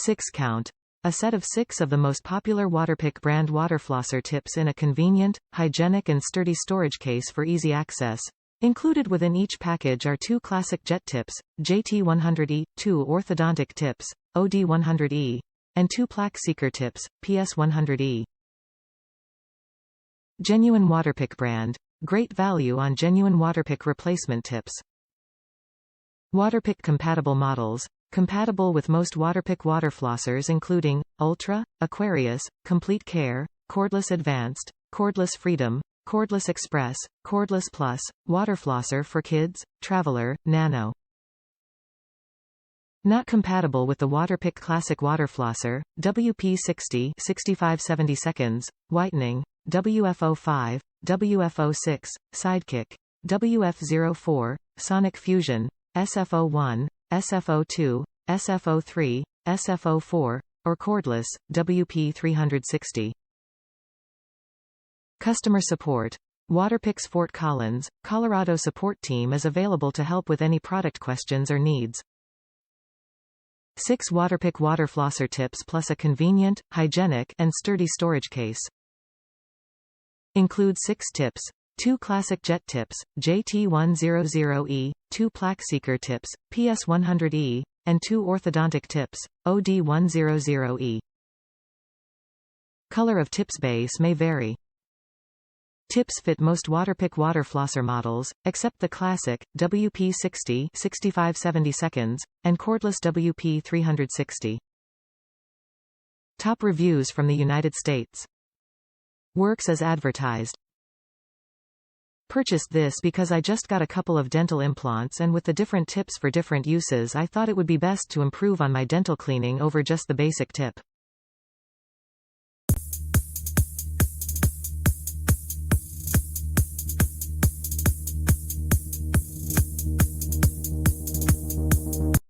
6 count. A set of 6 of the most popular WATERPIK brand water flosser tips in a convenient, hygienic and sturdy storage case for easy access. Included within each package are 2 classic jet tips, JT100E, 2 orthodontic tips, OD100E, and 2 Plaque Seeker tips, PS100E. Genuine WATERPIK brand. Great value on genuine WATERPIK replacement tips. WATERPIK compatible models. Compatible with most WATERPIK water flossers including Ultra, Aquarius, Complete Care, Cordless Advanced, Cordless Freedom, Cordless Express, Cordless Plus, Water Flosser for Kids, Traveler, Nano. Not compatible with the WATERPIK Classic Water Flosser, WP60 65-70 seconds, Whitening, WF05, WF06, Sidekick, WF04, Sonic Fusion, SF01, SF02, SF03, SF04, or Cordless, WP360. Customer support. WATERPIK's Fort Collins, Colorado support team is available to help with any product questions or needs. 6 WATERPIK water flosser tips plus a convenient, hygienic, and sturdy storage case. Includes 6 tips, 2 classic jet tips, JT100E, 2 Plaque Seeker tips, PS100E, and 2 orthodontic tips, OD100E. Color of tips base may vary. Tips fit most WATERPIK water flosser models, except the classic, WP60 65-70 seconds, and cordless WP360. Top reviews from the United States. Works as advertised. Purchased this because I just got a couple of dental implants and with the different tips for different uses I thought it would be best to improve on my dental cleaning over just the basic tip.